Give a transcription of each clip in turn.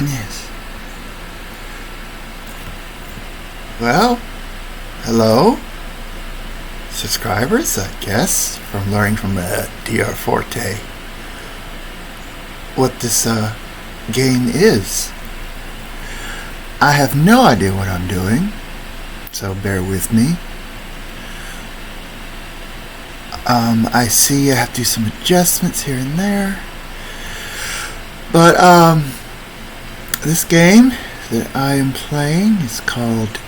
Yes. Well, hello, subscribers, I guess, from learning from DR Forte what this game is. I have no idea what I'm doing, so bear with me. I see I have to do some adjustments here and there. But this game that I am playing is called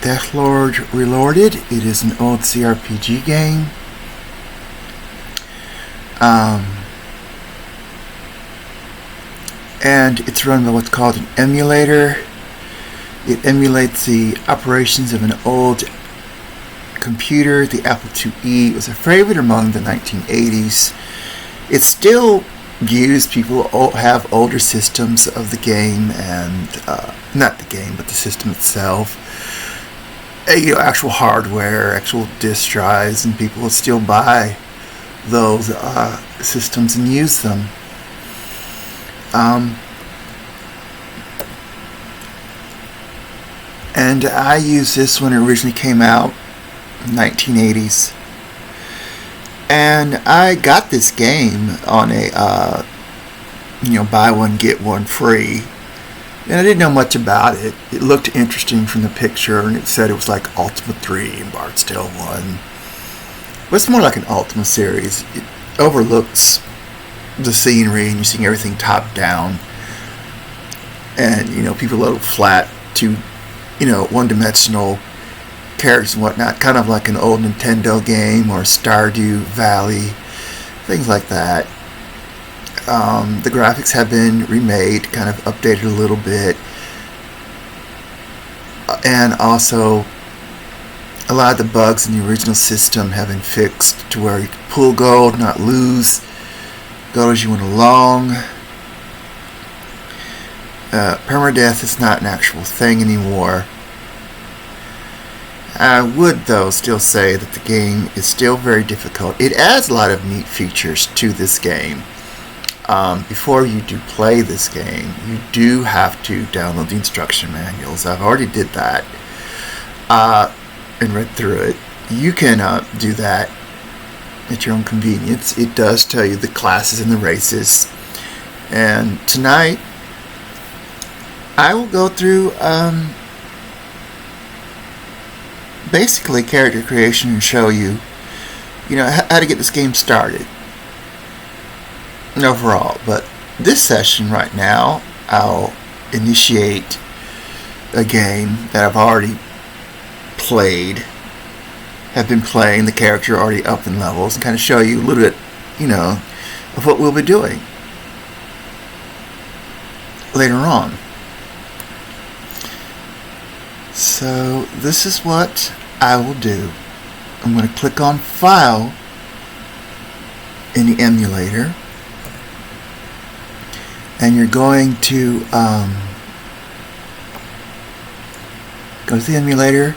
Deathlord Relorded. It is an old CRPG game. And it's run by what's called an emulator. It emulates the operations of an old computer. The Apple IIe was a favorite among the 1980s. It's still used. People have older systems of the game, and not the game, but the system itself. Actual hardware, actual disk drives, and people will still buy those systems and use them. And I used this when it originally came out, 1980s. And I got this game on a, buy one, get one free. And I didn't know much about it. It looked interesting from the picture, and it said it was like Ultima 3 and Bardsdale 1. But it's more like an Ultima series. It overlooks the scenery, and you're seeing everything top down. And, people load flat to, one-dimensional characters and whatnot, kind of like an old Nintendo game or Stardew Valley, things like that. The graphics have been remade, kind of updated a little bit, and also a lot of the bugs in the original system have been fixed to where you can pull gold, not lose gold as you went along. Permadeath is not an actual thing anymore. I would, though, still say that the game is still very difficult. It adds a lot of neat features to this game. Before you do play this game, you do have to download the instruction manuals. I've already did that and read through it. You can do that at your own convenience. It does tell you the classes and the races. And tonight, I will go through basically character creation and show you, how to get this game started overall. But this session right now, I'll initiate a game that I've already played, have been playing, the character already up in levels, and kind of show you a little bit, of what we'll be doing later on. So this is what I will do. I'm going to click on File in the emulator, and you're going to go to the emulator.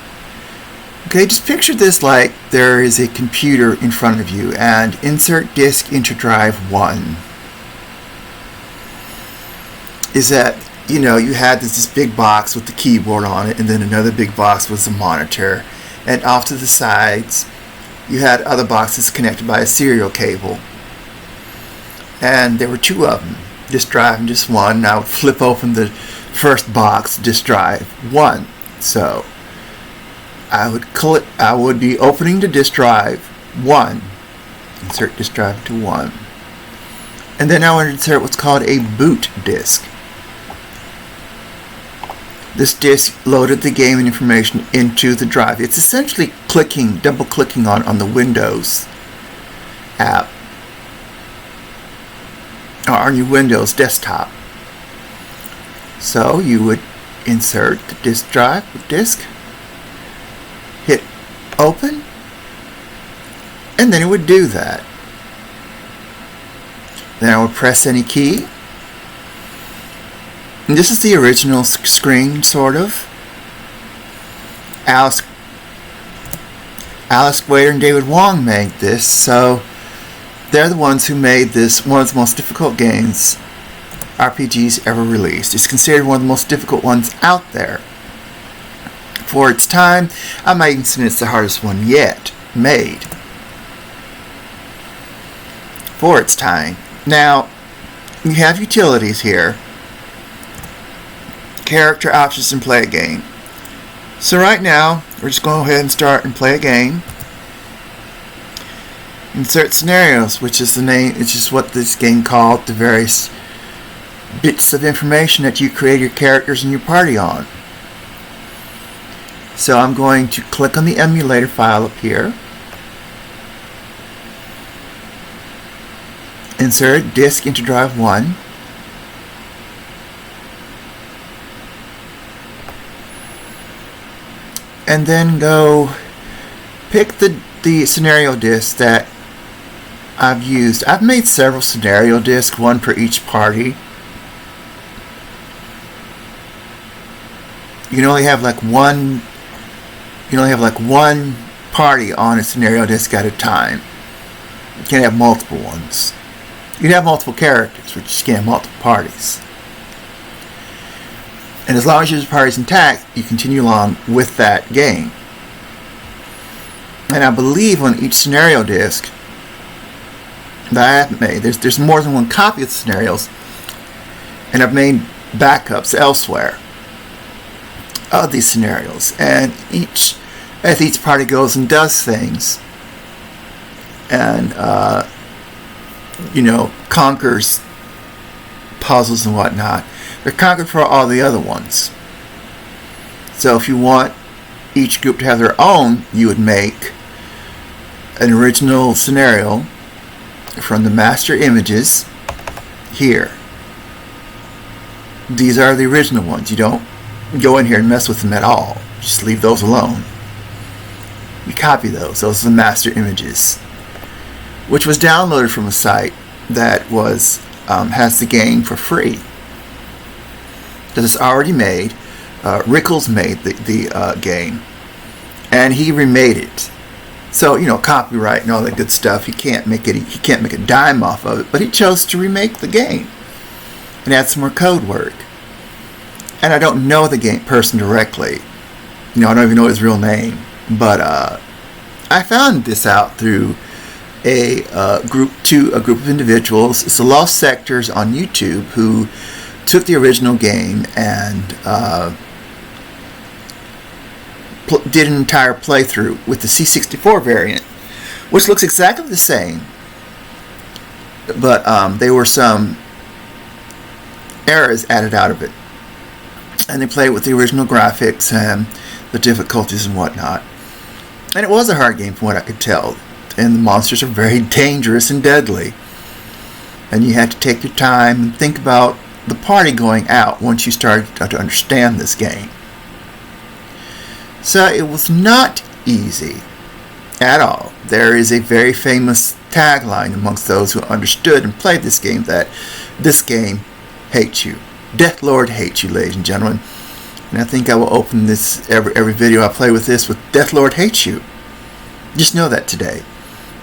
Okay, just picture this like there is a computer in front of you, and insert disk into drive 1. Is that you had this big box with the keyboard on it, and then another big box was the monitor, and off to the sides you had other boxes connected by a serial cable, and there were two of them, disk drive and disk 1. And I would flip open the first box, disk drive 1. So I would be opening the disk drive 1, insert disk drive to 1, and then I would insert what's called a boot disk. This disk loaded the game and information into the drive. It's essentially double clicking on the Windows app, or on your Windows desktop. So you would insert the disk drive with disk, hit open, and then it would do that. Then I would press any key. And this is the original screen, sort of. Alice Waiter and David Wong made this, so they're the ones who made this one of the most difficult games RPGs ever released. It's considered one of the most difficult ones out there. For its time, I might even say it's the hardest one yet made. For its time. Now, you have utilities here. Character options and play a game. So right now, we're just going to go ahead and start and play a game. Insert scenarios, which is the name, it's just what this game called, the various bits of information that you create your characters and your party on. So I'm going to click on the emulator file up here. Insert disk into drive 1. And then go pick the scenario disk that I've used. I've made several scenario disks, one for each party. You can only have like one party on a scenario disk at a time. You can't have multiple ones. You can have multiple characters, but you just can't have multiple parties. And as long as your party's intact, you continue along with that game. And I believe on each scenario disk that I have made, there's more than one copy of the scenarios, and I've made backups elsewhere of these scenarios. And as each party goes and does things, and conquers puzzles and whatnot, they're conquered for all the other ones. So if you want each group to have their own, you would make an original scenario from the master images here. These are the original ones. You don't go in here and mess with them at all. Just leave those alone. You copy those. Those are the master images, which was downloaded from a site that has the game for free. That is already made. Rickles made the game, and he remade it. So copyright and all that good stuff. He can't make a dime off of it, but he chose to remake the game and add some more code work. And I don't know the person directly. I don't even know his real name, but I found this out through a group of individuals. It's the Lost Sectors on YouTube, who took the original game and did an entire playthrough with the C64 variant, which looks exactly the same, but there were some errors added out of it, and they played with the original graphics and the difficulties and whatnot. And it was a hard game from what I could tell, and the monsters are very dangerous and deadly, and you had to take your time and think about the party going out once you started to understand this game. So it was not easy at all. There is a very famous tagline amongst those who understood and played this game, that this game hates you. Deathlord hates you, ladies and gentlemen. And I think I will open this every video I play with this with Deathlord hates you. Just know that today.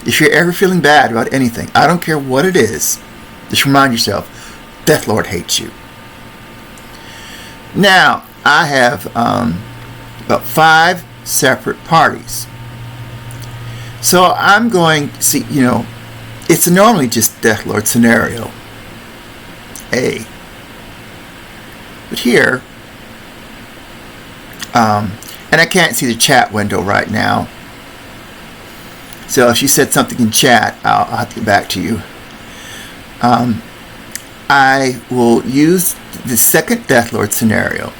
If you're ever feeling bad about anything, I don't care what it is, just remind yourself, Deathlord hates you. Now, I have about 5 separate parties. So I'm going to see, it's normally just Deathlord scenario A. But here, and I can't see the chat window right now. So if you said something in chat, I'll have to get back to you. I will use the second Deathlord scenario.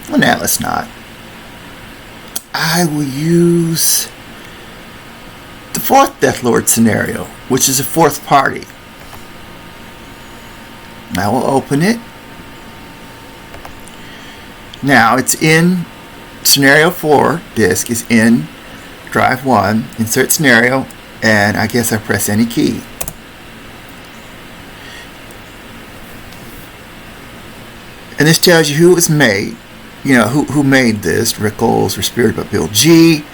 Well, now let's not. I will use the fourth Deathlord scenario, which is a fourth party. I will open it. Now it's in scenario 4 disk is in drive 1, insert scenario, and I guess I press any key. And this tells you who it was made, who made this, Rickles or Spirit by Bill G.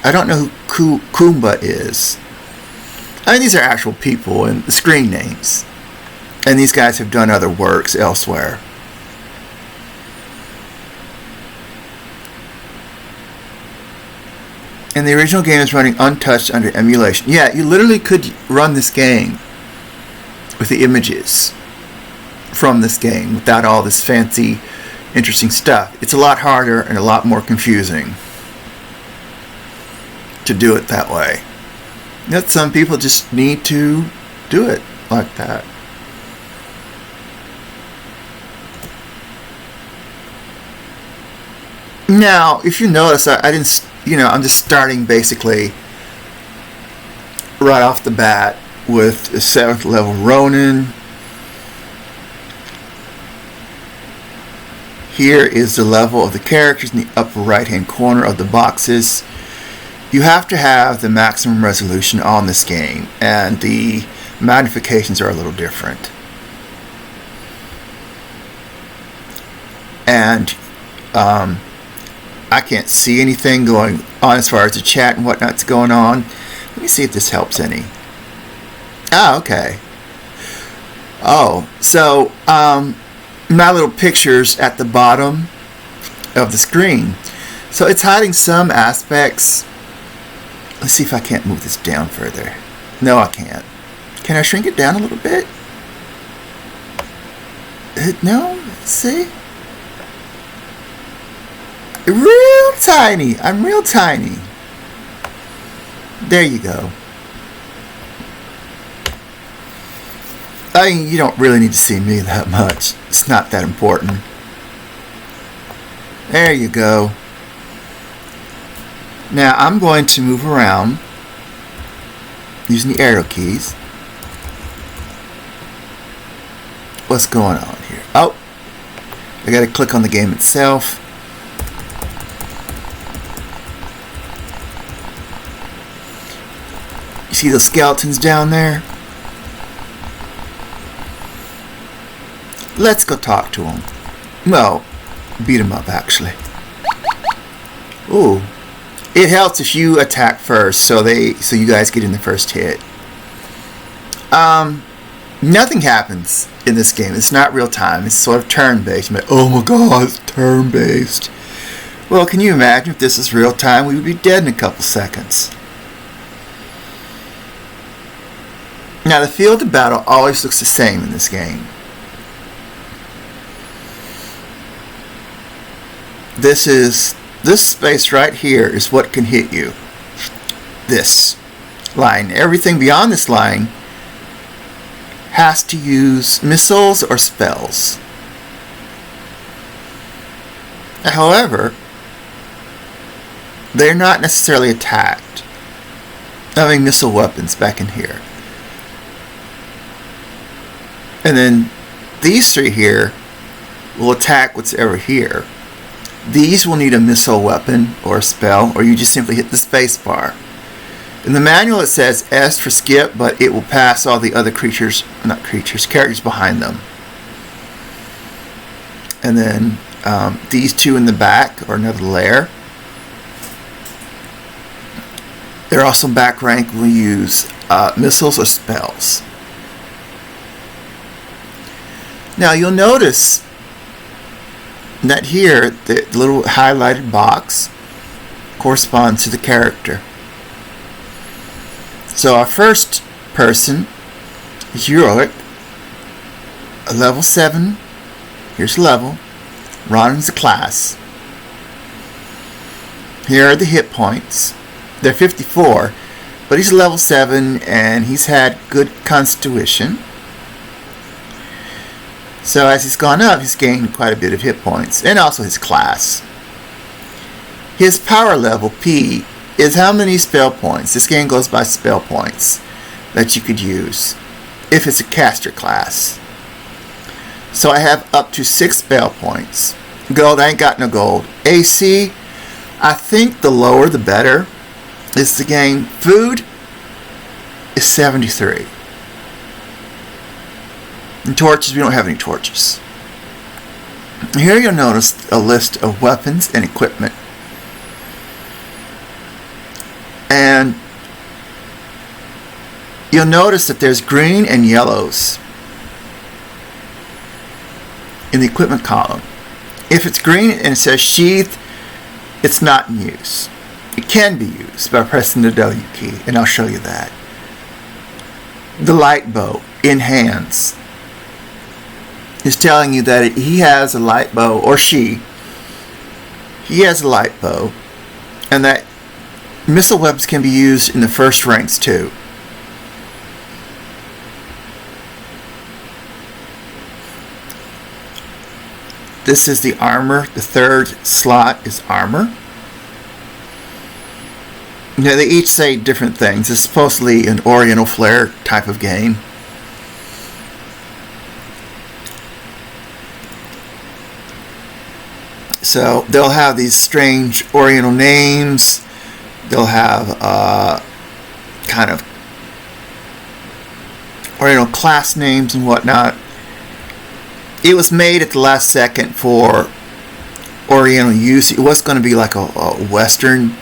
I don't know who Kumba is. I mean, these are actual people and the screen names. And these guys have done other works elsewhere. And the original game is running untouched under emulation. Yeah, you literally could run this game with the images from this game without all this fancy, interesting stuff. It's a lot harder and a lot more confusing to do it that way. Yet some people just need to do it like that. Now, if you notice, I didn't, I'm just starting basically right off the bat with a 7th level Ronin. Here is the level of the characters in the upper right hand corner of the boxes. You have to have the maximum resolution on this game, and the magnifications are a little different. And I can't see anything going on as far as the chat and whatnot's going on. Let me see if this helps any. Ah, okay. Oh, so my little picture's at the bottom of the screen. So it's hiding some aspects. Let's see if I can't move this down further. No, I can't. Can I shrink it down a little bit? No? Let's see. Real tiny. I'm real tiny. There you go. I mean, you don't really need to see me that much. It's not that important. There you go. Now I'm going to move around using the arrow keys. What's going on here? Oh, I got to click on the game itself. You see those skeletons down there? Let's go talk to them. Well, beat them up actually. Ooh. It helps if you attack first, so you guys get in the first hit. Nothing happens in this game. It's not real time. It's sort of turn-based. Like, oh my god, it's turn-based. Well, can you imagine if this is real time? We would be dead in a couple seconds. Now, the field of battle always looks the same in this game. This space right here is what can hit you. This line. Everything beyond this line has to use missiles or spells. However, they're not necessarily attacked. Having missile weapons back in here. And then these three here will attack what's ever here. These will need a missile weapon or a spell, or you just simply hit the space bar. In the manual it says S for skip, but it will pass all the other characters behind them. And then these two in the back are another layer. They're also back rank will use missiles or spells. Now you'll notice that here the little highlighted box corresponds to the character. So our first person is Ulrich, a level 7. Here's the level. Ronin's the class. Here are the hit points. They're 54, but he's level 7 and he's had good constitution. So as he's gone up, he's gained quite a bit of hit points, and also his class. His power level, P, is how many spell points. This game goes by spell points that you could use if it's a caster class. So I have up to 6 spell points. Gold, I ain't got no gold. AC, I think the lower the better. Is the game. Food is 73. And torches, we don't have any torches. Here you'll notice a list of weapons and equipment. And you'll notice that there's green and yellows. in the equipment column. If it's green and it says sheath, it's not in use. It can be used by pressing the W key, and I'll show you that. The light bow in hands is telling you that he has a light bow, or he has a light bow, and that missile weapons can be used in the first ranks too. This is the armor. The third slot is armor. Now they each say different things. It's supposedly an Oriental Flare type of game. So they'll have these strange Oriental names. They'll have kind of Oriental class names and whatnot. It was made at the last second for Oriental use. It was going to be like a Western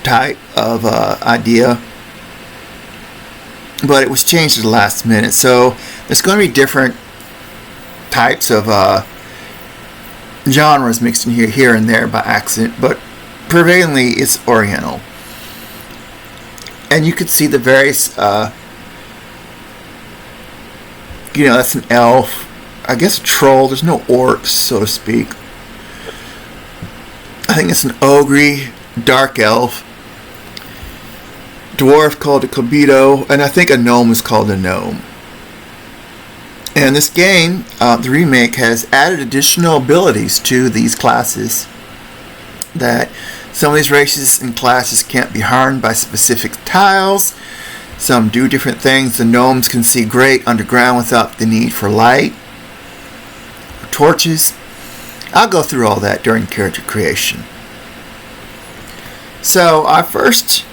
type of idea, but it was changed at the last minute. So there's going to be different types of genres mixed in here and there by accident, but prevalently it's Oriental. And you could see the various, that's an elf, I guess a troll. There's no orcs, so to speak. I think it's an ogre, dark elf, dwarf called a Kobito, and I think a gnome is called a gnome. And this game, the remake, has added additional abilities to these classes, that some of these races and classes can't be harmed by specific tiles. Some do different things. The gnomes can see great underground without the need for light or torches. I'll go through all that during character creation. So our first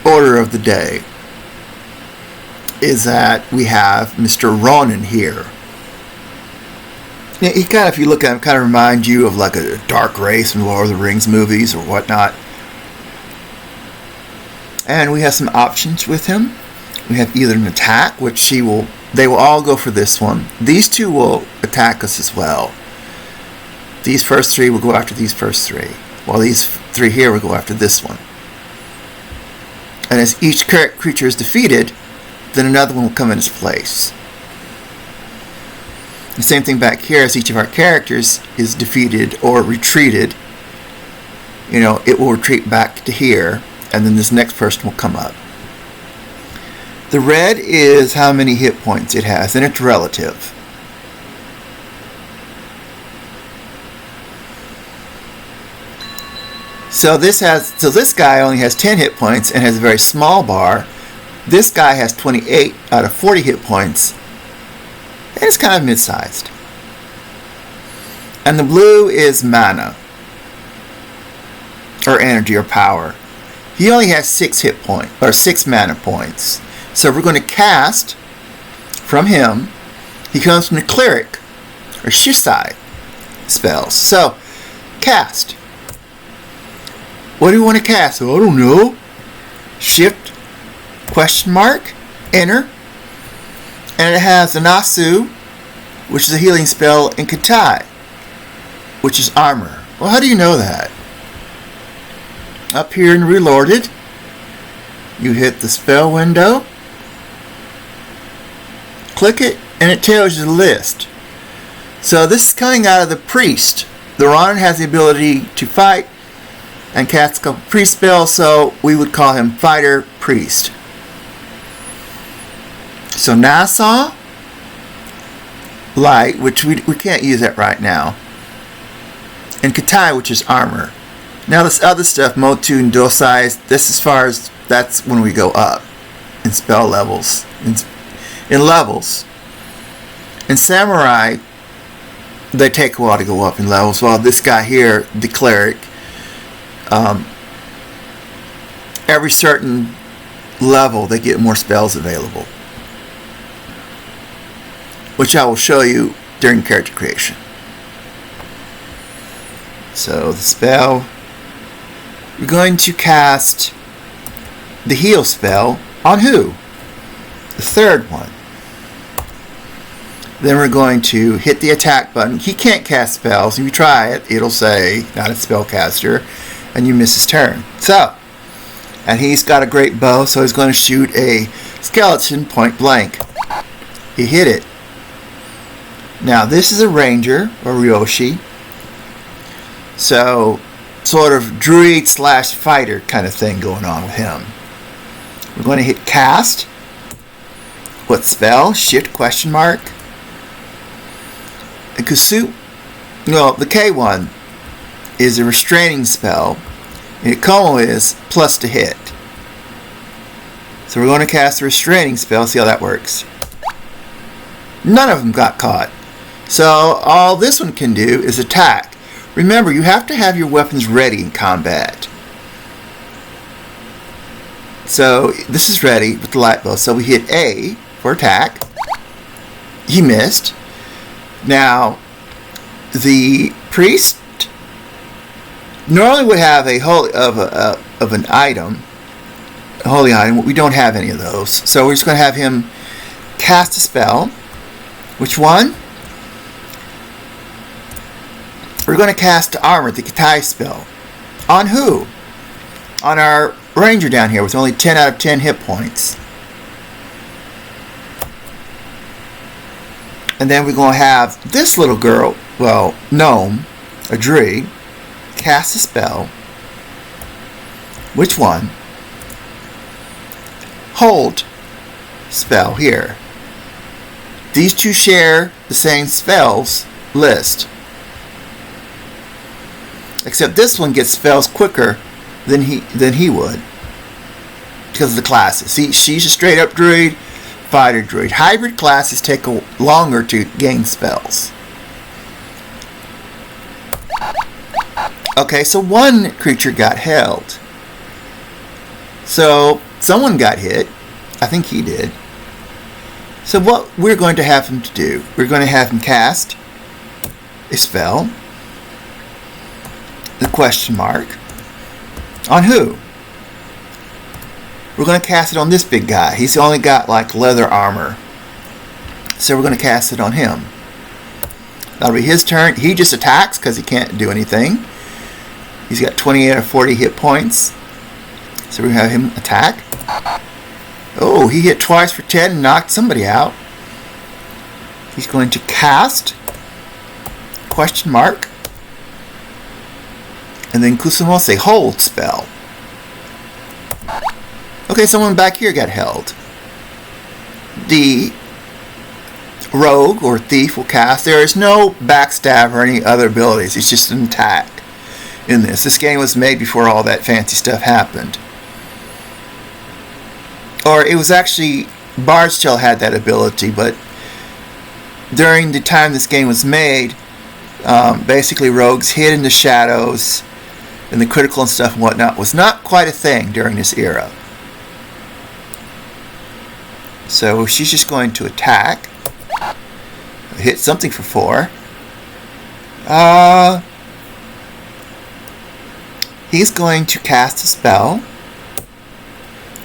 order of the day is that we have Mr. Ronan here. He kind of, if you look at him, kind of reminds you of like a dark race in Lord of the Rings movies or whatnot. And we have some options with him. We have either an attack, which they will all go for this one. These two will attack us as well. These first three will go after these first three, while these three here will go after this one. And as each creature is defeated, then another one will come in its place. The same thing back here, as each of our characters is defeated or retreated, it will retreat back to here, and then this next person will come up. The red is how many hit points it has, and it's relative. So this guy only has 10 hit points and has a very small bar. This guy has 28 out of 40 hit points, and it's kind of mid-sized. And the blue is mana, or energy, or power. He only has 6 hit points, or 6 mana points. So we're going to cast from him. He comes from the cleric, or Shisai spells. So, cast. What do you want to cast? Oh, I don't know. Shift, question mark, enter. And it has Anasu, which is a healing spell, and Katai, which is armor. Well, how do you know that? Up here in Relorded, you hit the spell window, click it, and it tells you the list. So this is coming out of the priest. The Ronin has the ability to fight and cast a couple priest spells, so we would call him Fighter Priest. So Nassau, Light, which we can't use that right now, and Katai, which is armor. Now this other stuff, Motu and Dosai, that's when we go up in spell levels, in levels. In Samurai, they take a while to go up in levels, while this guy here, the cleric, every certain level they get more spells available, which I will show you during character creation. So the spell, we're going to cast the heal spell on who? The third one. Then we're going to hit the attack button. He can't cast spells. If you try it, it'll say, not a spellcaster, and you miss his turn. So, and he's got a great bow, so he's going to shoot a skeleton point blank. He hit it. Now, this is a ranger, or Ryoshi. So, sort of druid / fighter kind of thing going on with him. We're going to hit cast. What spell? Shift question mark. And Kusu, well, the K one is a restraining spell. And Ikomo is plus to hit. So we're going to cast a restraining spell, see how that works. None of them got caught. So all this one can do is attack. Remember, you have to have your weapons ready in combat. So this is ready with the light bow. So we hit A for attack. He missed. Now, the priest normally would have a holy of an item, a holy item. We don't have any of those, so we're just going to have him cast a spell. Which one? We're going to cast armor, the Kitai spell. On who? On our ranger down here with only 10 out of 10 hit points. And then we're going to have this little girl, well, gnome, a druid, cast a spell. Which one? Hold spell here. These two share the same spells list. Except this one gets spells quicker than he would. Because of the classes. See, she's a straight up druid, fighter druid. Hybrid classes take longer to gain spells. Okay, so one creature got held. So someone got hit. I think he did. So what we're going to have him to do, we're going to have him cast a spell, the question mark, on who? We're going to cast it on this big guy. He's only got like leather armor. So we're going to cast it on him. That'll be his turn. He just attacks because he can't do anything. He's got 28 or 40 hit points. So we have him attack. Oh, he hit twice for 10 and knocked somebody out. He's going to cast question mark. And then Kusumose, hold spell. Okay, someone back here got held. The rogue or thief will cast. There is no backstab or any other abilities. It's just an attack in this. This game was made before all that fancy stuff happened. Or it was actually, Bard's Tale had that ability, but during the time this game was made, basically rogues hid in the shadows and the critical and stuff and whatnot was not quite a thing during this era. So she's just going to attack. Hit something for 4. He's going to cast a spell.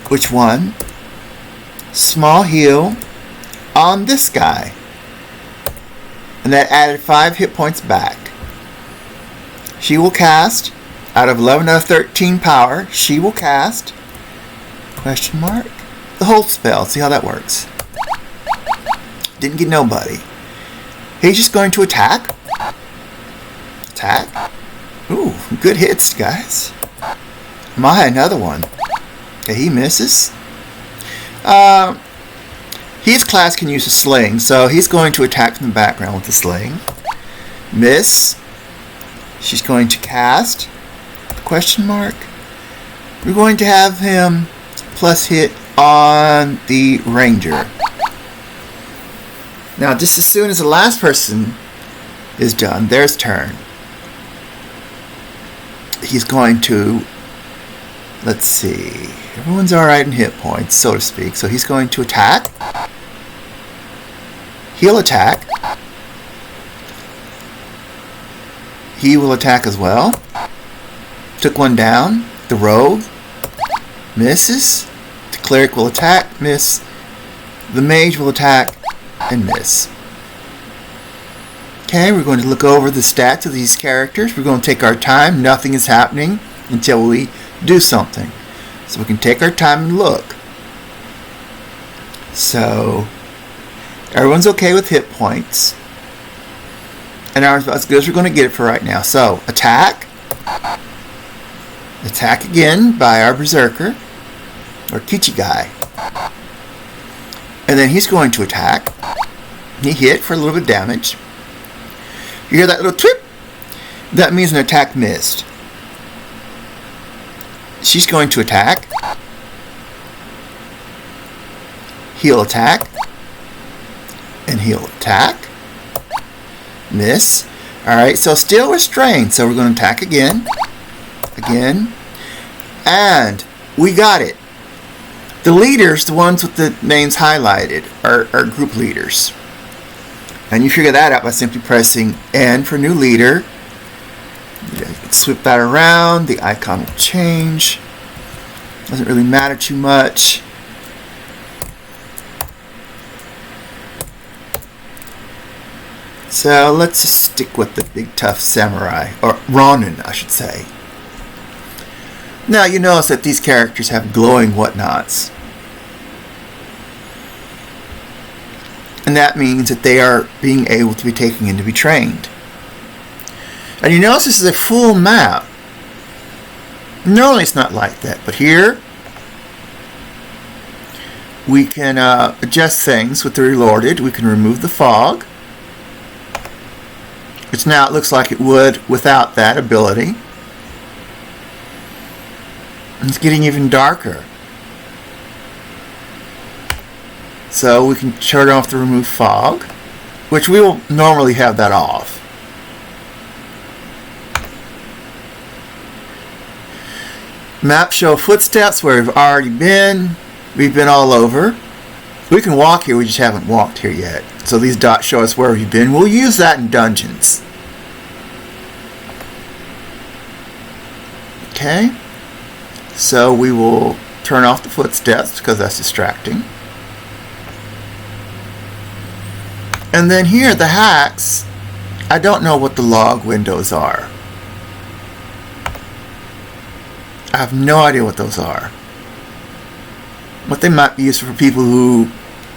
Which one? Small heal on this guy. And that added 5 hit points back. She will cast, out of 11 out of 13 power, she will cast, question mark, the hold spell. See how that works. Didn't get nobody. He's just going to attack. Attack. Ooh, good hits, guys. My, another one. Okay, he misses. His class can use a sling, so he's going to attack from the background with the sling. Miss. She's going to cast. Question mark. We're going to have him plus hit on the ranger. Now, just as soon as the last person is done, their turn. He's going to, let's see, everyone's alright in hit points, so to speak. So he's going to attack. He'll attack. He will attack as well. Took one down. The rogue misses. The cleric will attack, miss. The mage will attack and miss. Okay, we're going to look over the stats of these characters. We're going to take our time. Nothing is happening until we do something. So we can take our time and look. So everyone's okay with hit points. And ours about as good as we're going to get it for right now. So attack. Attack again by our Berserker. Or Kichi guy. And then he's going to attack. He hit for a little bit of damage. You hear that little twip? That means an attack missed. She's going to attack. He'll attack. And he'll attack. Miss. Alright, so still restrained. So we're going to attack again. Again. And we got it. The leaders, the ones with the names highlighted, are group leaders. And you figure that out by simply pressing N for new leader. You can swip that around. The icon will change. Doesn't really matter too much. So let's just stick with the big tough samurai, or Ronin I should say. Now you notice that these characters have glowing whatnots. And that means that they are being able to be taken in to be trained. And you notice this is a full map. Normally it's not like that, but here we can adjust things with the Relorded. We can remove the fog, which now it looks like it would without that ability. And it's getting even darker. So we can turn off the remove fog, which we will normally have that off. Map show footsteps where we've already been. We've been all over. We can walk here, we just haven't walked here yet. So these dots show us where we've been. We'll use that in dungeons. Okay. So we will turn off the footsteps because that's distracting. And then here, the hacks, I don't know what the log windows are. I have no idea what those are. But they might be useful for people who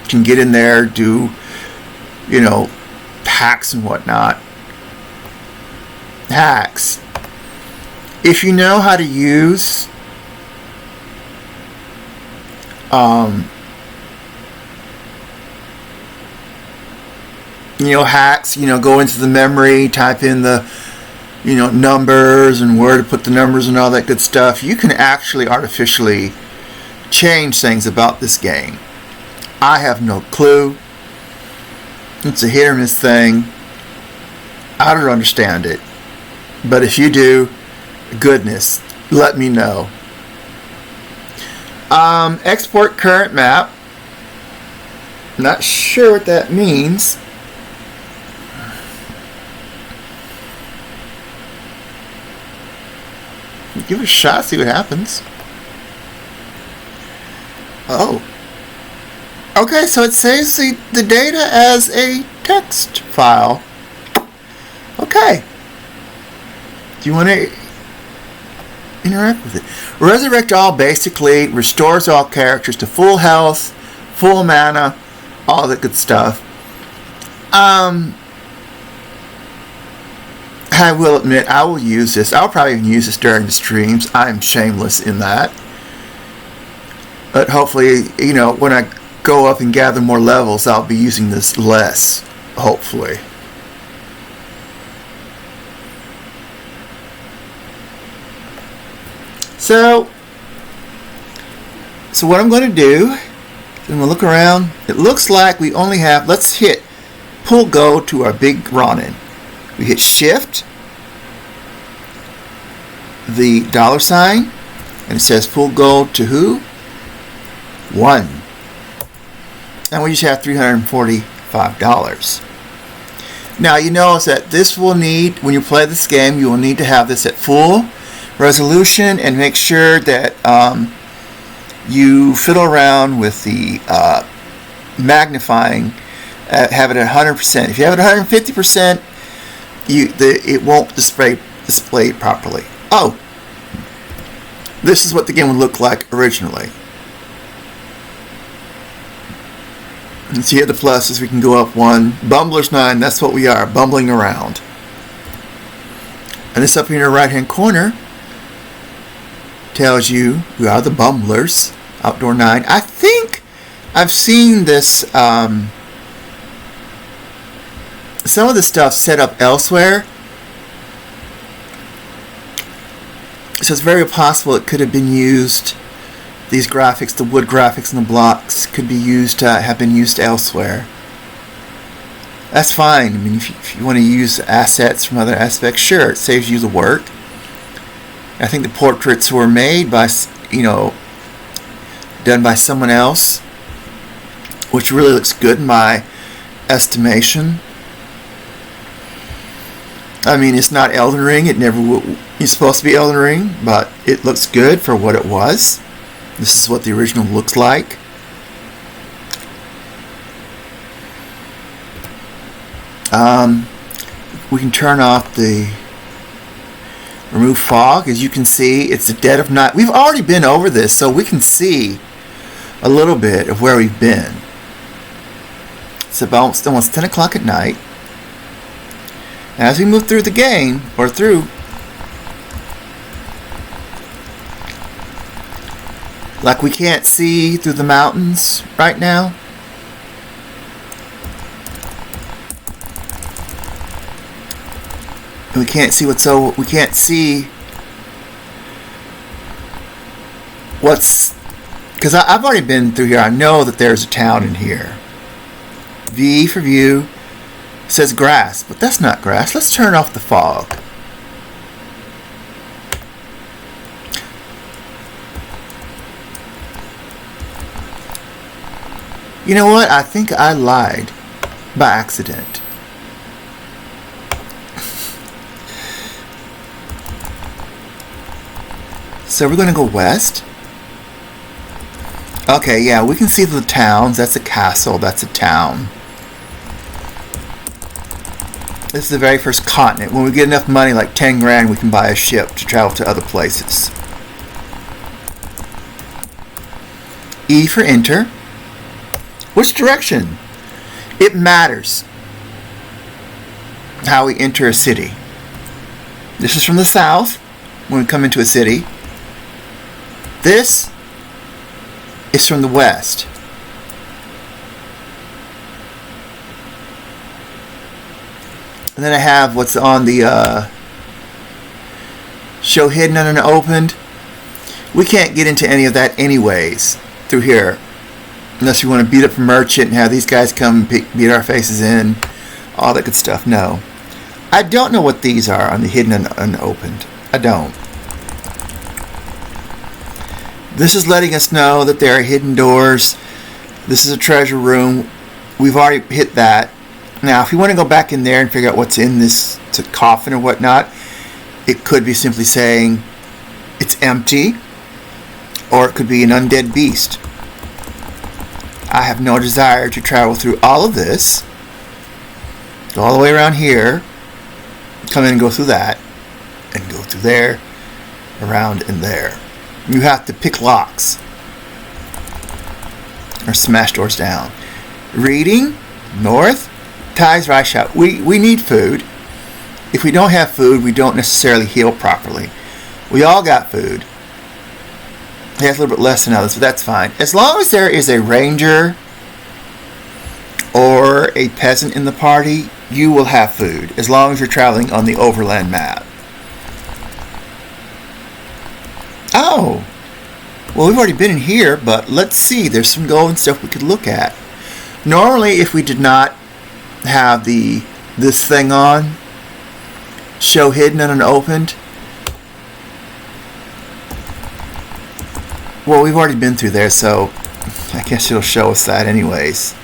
can get in there, do, you know, hacks and whatnot. Hacks. If you know how to use hacks, go into the memory, type in the, numbers and where to put the numbers and all that good stuff. You can actually artificially change things about this game. I have no clue. It's a hit or miss thing. I don't understand it. But if you do, goodness, let me know. Export current map. Not sure what that means. Give it a shot, see what happens. Oh. Okay, so it saves the data as a text file. Okay. Do you want to interact with it? Resurrect All basically restores all characters to full health, full mana, all that good stuff. I will admit I will use this. I'll probably even use this during the streams. I'm shameless in that. But hopefully, when I go up and gather more levels, I'll be using this less, hopefully. So what I'm going to do, I'm going to look around. It looks like we only have, let's hit pull go to our big Ronin. We hit shift, the $, and it says pull gold to who? 1. And we just have $345. Now you notice that this will need, when you play this game, you will need to have this at full resolution and make sure that you fiddle around with the magnifying, have it at 100%. If you have it at 150%, it won't display it properly. Oh, this is what the game would look like originally. And see here the pluses, we can go up 1. Bumblers 9, that's what we are, bumbling around. And this up here in the right hand corner tells you we are the Bumblers, Outdoor 9. I think I've seen this, some of the stuff set up elsewhere. So it's very possible it could have been used, these graphics, the wood graphics and the blocks could be used, have been used elsewhere. That's fine. I mean, if you want to use assets from other aspects, sure, it saves you the work. I think the portraits were made by, done by someone else, which really looks good in my estimation. I mean, it's not Elden Ring. It never is supposed to be Elden Ring, but it looks good for what it was. This is what the original looks like. We can turn off the remove fog. As you can see, it's the dead of night. We've already been over this, so we can see a little bit of where we've been. It's about almost 10 o'clock at night. As we move through the game, or through, like we can't see through the mountains right now. And we can't see we can't see what's, because I've already been through here. I know that there's a town in here. V for view. It says grass, but that's not grass. Let's turn off the fog. You know what? I think I lied by accident. So we're going to go west. Okay, yeah, we can see the towns. That's a castle. That's a town. This is the very first continent. When we get enough money, like 10 grand, we can buy a ship to travel to other places. E for enter. Which direction? It matters how we enter a city. This is from the south when we come into a city. This is from the west. And then I have what's on the show hidden and unopened. We can't get into any of that anyways through here. Unless you want to beat up a merchant and have these guys come beat our faces in. All that good stuff. No. I don't know what these are on the hidden and unopened. I don't. This is letting us know that there are hidden doors. This is a treasure room. We've already hit that. Now, if you want to go back in there and figure out what's in this coffin or whatnot, it could be simply saying it's empty, or it could be an undead beast. I have no desire to travel through all of this, go all the way around here, come in and go through that, and go through there, around and there. You have to pick locks or smash doors down. Reading, north, ties right shot. We need food. If we don't have food, we don't necessarily heal properly. We all got food. He has a little bit less than others, but that's fine. As long as there is a ranger or a peasant in the party, you will have food, as long as you're traveling on the overland map. Oh, well, we've already been in here, but let's see. There's some gold and stuff we could look at. Normally, if we did not have this thing on, show hidden and unopened, well, we've already been through there, so I guess it'll show us that anyways.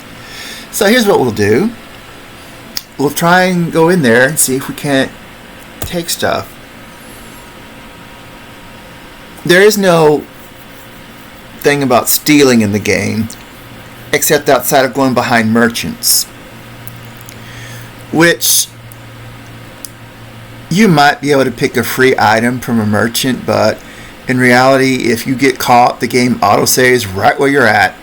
So here's what we'll do. We'll try and go in there and see if we can't take stuff. There is no thing about stealing in the game, except outside of going behind merchants, which you might be able to pick a free item from a merchant, but in reality, if you get caught, the game autosaves right where you're at,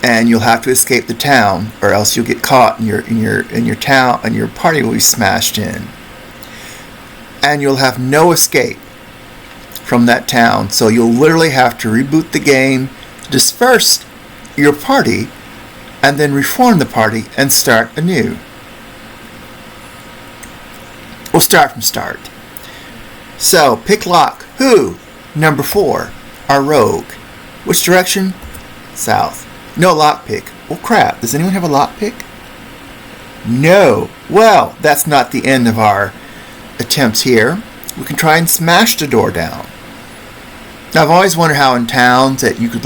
and you'll have to escape the town, or else you'll get caught in your town, and your party will be smashed in, and you'll have no escape from that town. So you'll literally have to reboot the game, disperse your party, and then reform the party and start anew. We'll start from start. So, pick lock. Who? Number 4. Our rogue. Which direction? South. No lockpick. Well, crap. Does anyone have a lockpick? No. Well, that's not the end of our attempts here. We can try and smash the door down. Now, I've always wondered how in towns that you could,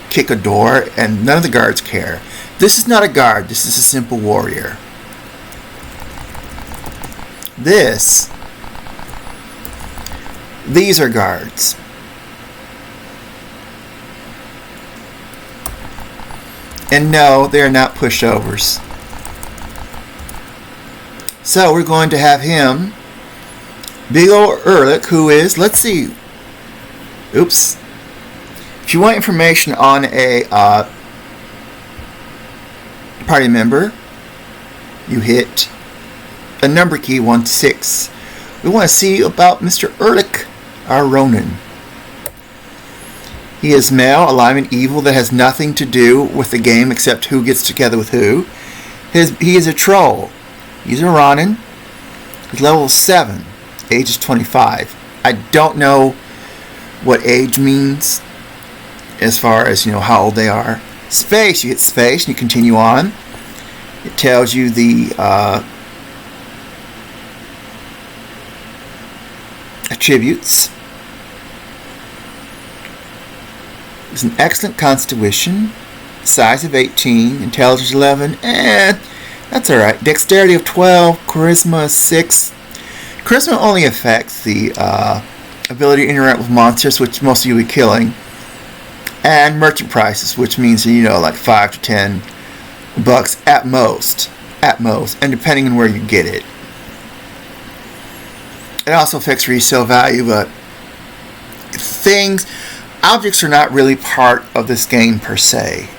kick a door and none of the guards care. This is not a guard. This is a simple warrior. These are guards. And no, they are not pushovers. So we're going to have him, big old Ehrlich, who is, let's see, oops. If you want information on a party member, you hit a number key 1 to 6. We want to see about Mr. Ehrlich, our Ronin. He is male, alignment evil that has nothing to do with the game except who gets together with who. He is a troll. He's a Ronin. His level is 7. Age is 25. I don't know what age means as far as, how old they are. Space, you hit space and you continue on. It tells you the attributes. It's an excellent constitution, size of 18, intelligence 11, and that's alright. Dexterity of 12, charisma 6. Charisma only affects the ability to interact with monsters, which most of you will be killing, and merchant prices, which means, 5 to 10 bucks at most, and depending on where you get it. It also affects resale value, but objects are not really part of this game per se.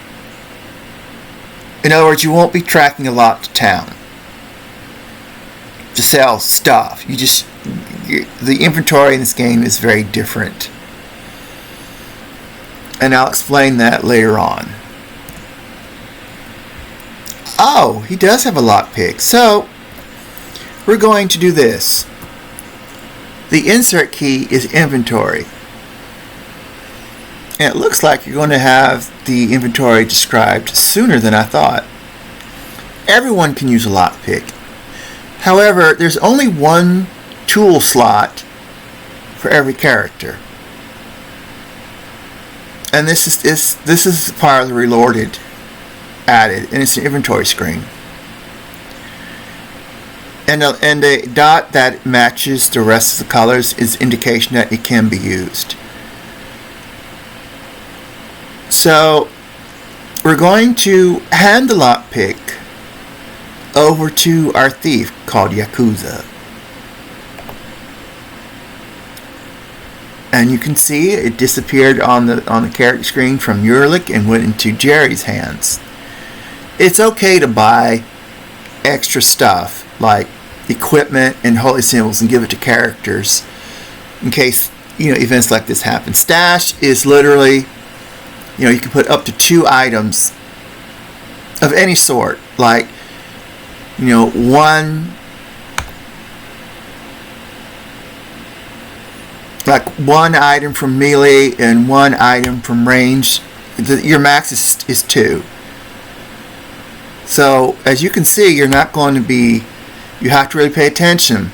In other words, you won't be tracking a lot to town to sell stuff. The inventory in this game is very different. And I'll explain that later on. Oh, he does have a lockpick. So, we're going to do this. The insert key is inventory. And it looks like you're going to have the inventory described sooner than I thought. Everyone can use a lockpick. However, there's only one tool slot for every character. And this is the part of the Relorded added, and it's an inventory screen. And the dot that matches the rest of the colors is indication that it can be used. So we're going to hand the lockpick over to our thief called Yakuza. And you can see it disappeared on the character screen from Ehrlich and went into Jerry's hands. It's okay to buy extra stuff like equipment and holy symbols and give it to characters in case events like this happen. Stash is literally you can put up to 2 items of any sort, like one item from melee and 1 item from range. Your max is 2. So as you can see, you're not going to be. You have to really pay attention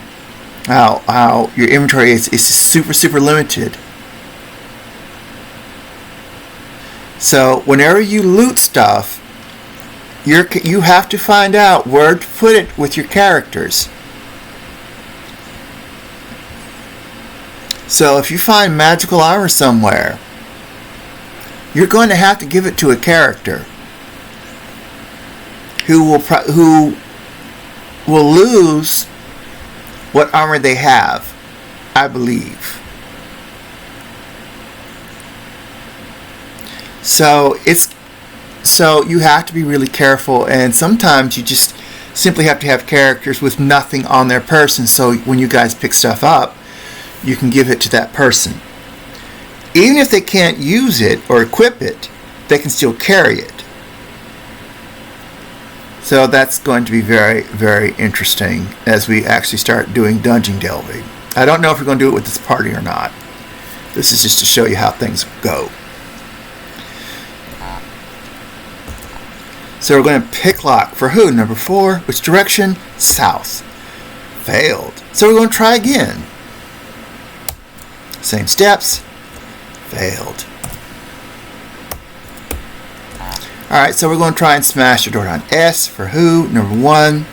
how your inventory is super limited. So whenever you loot stuff, you have to find out where to put it with your characters. So if you find magical armor somewhere, you're going to have to give it to a character who will lose what armor they have, I believe. So you have to be really careful, and sometimes you just simply have to have characters with nothing on their person, so when you guys pick stuff up, you can give it to that person. Even if they can't use it or equip it, they can still carry it. So that's going to be very, very interesting as we actually start doing dungeon delving. I don't know if we're going to do it with this party or not. This is just to show you how things go. So we're going to pick lock for who? Number 4. Which direction? South. Failed. So we're going to try again. Same steps. Failed. Alright, so we're going to try and smash the door down. S for who? Number 1.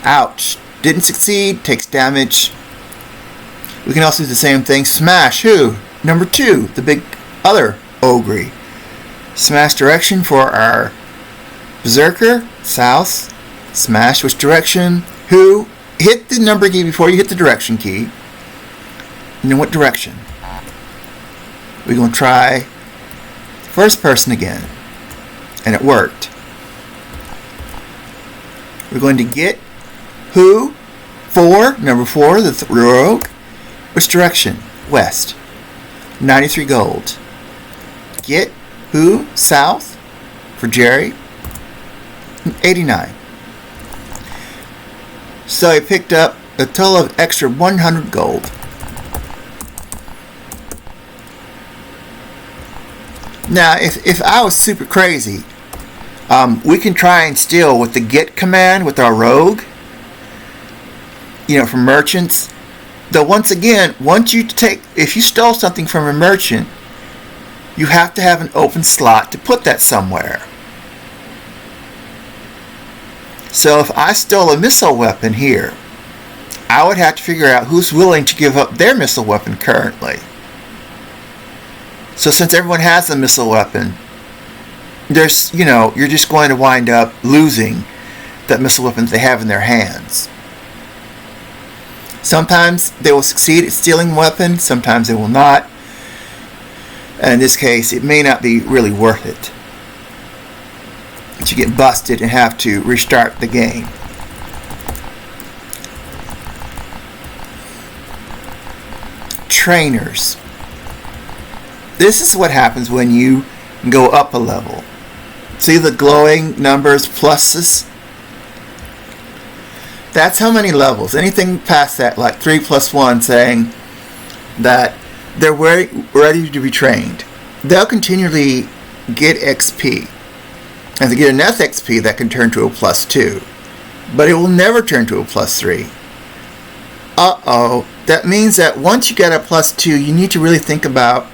Ouch. Didn't succeed. Takes damage. We can also do the same thing. Smash who? Number 2. The big other ogre. Smash direction for our berserker. South. Smash which direction? Who? Hit the number key before you hit the direction key. And then what direction? We're going to try first person again. And it worked. We're going to get who? 4. Number 4. The rogue. Which direction? West. 93 gold. Get who? South. For Jerry. 89. So he picked up a total of extra 100 gold. Now, if I was super crazy, we can try and steal with the get command with our rogue, from merchants. Though once again, if you stole something from a merchant, you have to have an open slot to put that somewhere. So if I stole a missile weapon here, I would have to figure out who's willing to give up their missile weapon currently. So since everyone has a missile weapon, you're just going to wind up losing that missile weapon they have in their hands. Sometimes they will succeed at stealing the weapon, sometimes they will not. And in this case, it may not be really worth it to get busted and have to restart the game. Trainers. This is what happens when you go up a level. See the glowing numbers, pluses? That's how many levels. Anything past that, like 3 + 1, saying that they're ready to be trained. They'll continually get XP. And to get enough XP, that can turn to a +2. But it will never turn to a +3. Uh-oh. That means that once you get a +2, you need to really think about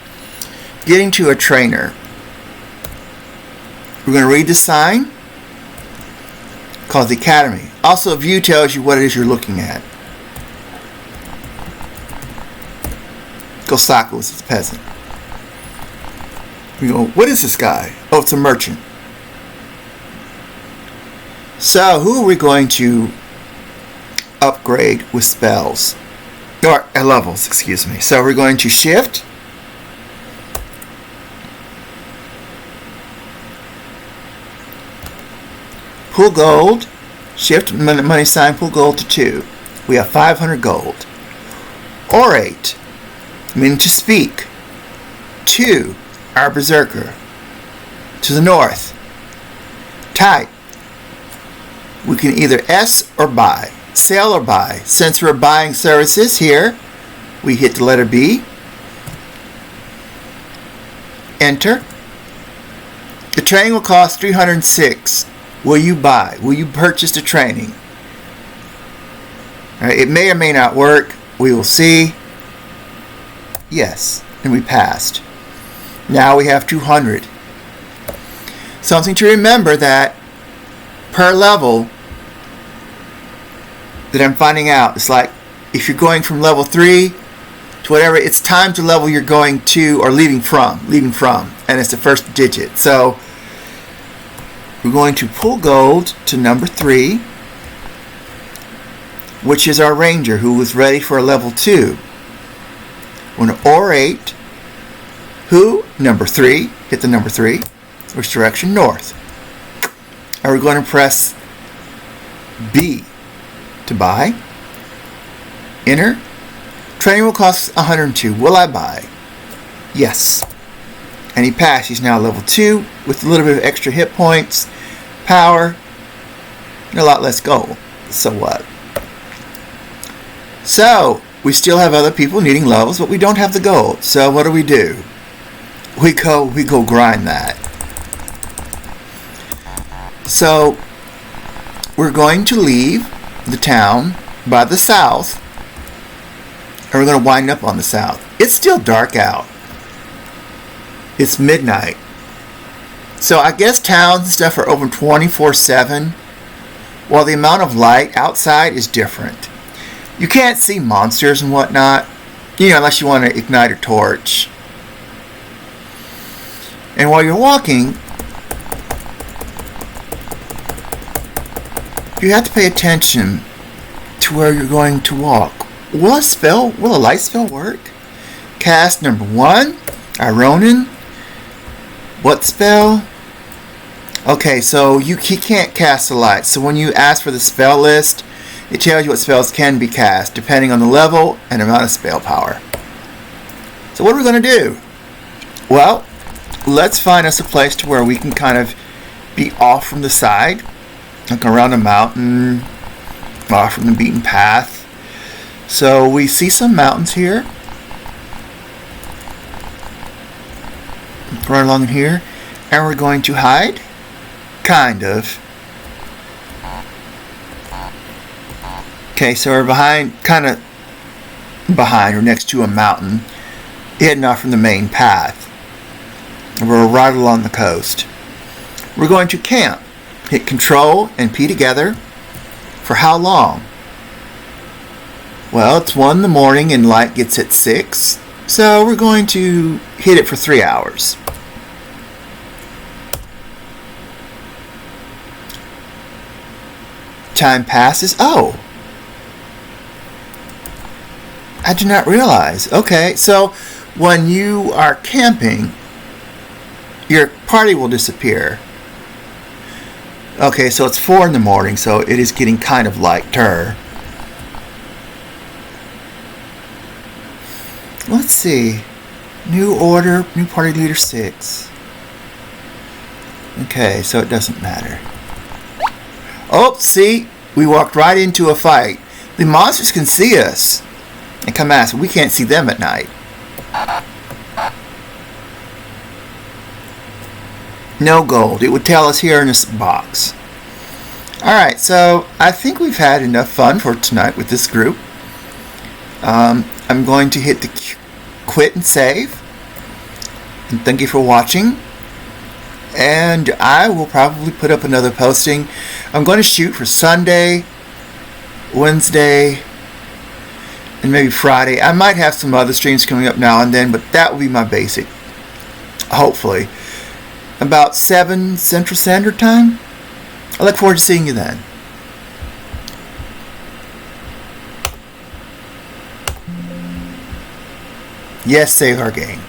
getting to a trainer. We're going to read the sign called the Academy. Also, view tells you what it is you're looking at. Gosaku is a peasant. We go, what is this guy? Oh, it's a merchant. So, who are we going to upgrade with spells? Or levels, excuse me. So, we're going to shift. Pull gold. Shift money sign, pull gold to 2. We have 500 gold. Orate, meaning to speak. 2, our berserker. To the north. Type. We can either S or buy. Sell or buy. Since we're buying services here, we hit the letter B. Enter. The training will cost 306. Will you buy? Will you purchase the training? All right, it may or may not work. We will see. Yes, and we passed. Now we have 200. Something to remember that per level that I'm finding out, it's like if you're going from level 3 to whatever, it's time to level you're going to or leaving from, and it's the first digit. So we're going to pull gold to number 3. which is our ranger who was ready for a level 2. We're going to orate who? Number 3. Hit the number 3. Which direction? North. And we're going to press B to buy. Enter. Training will cost 102. Will I buy? Yes. And he passed. He's now level 2 with a little bit of extra hit points, power, and a lot less gold. So what? So, we still have other people needing levels, but we don't have the gold. So what do? We go grind that. So, we're going to leave the town by the south, and we're going to wind up on the south. It's still dark out. It's midnight. So I guess towns and stuff are open 24/7, while the amount of light outside is different. You can't see monsters and whatnot, unless you want to ignite a torch. And while you're walking, you have to pay attention to where you're going to walk. Will a light spell work? Cast number 1, Ironin. What spell? Okay, so he can't cast a light. So when you ask for the spell list, it tells you what spells can be cast, depending on the level and amount of spell power. So what are we going to do? Well, let's find us a place to where we can kind of be off from the side, like around a mountain, off from the beaten path. So we see some mountains here. Right along here. And we're going to hide. Kind of. Okay, so we're kind of behind or next to a mountain, heading off from the main path. We're right along the coast. We're going to camp. Hit Control and P together. For how long? Well, it's 1 in the morning and light gets at 6. So we're going to hit it for 3 hours. Time passes. Oh! I did not realize. Okay, so when you are camping, your party will disappear. Okay, so it's 4 in the morning, so it is getting kind of lighter. Let's see. New order, new party leader 6. Okay, so it doesn't matter. Oh, see? We walked right into a fight. The monsters can see us and come at us. We can't see them at night. No gold. It would tell us here in this box. Alright, so I think we've had enough fun for tonight with this group. I'm going to hit the quit and save. And thank you for watching. And I will probably put up another posting. I'm going to shoot for Sunday, Wednesday, and maybe Friday. I might have some other streams coming up now and then, but that will be my basic. Hopefully. About 7 Central Standard Time. I look forward to seeing you then. Yes, save our game.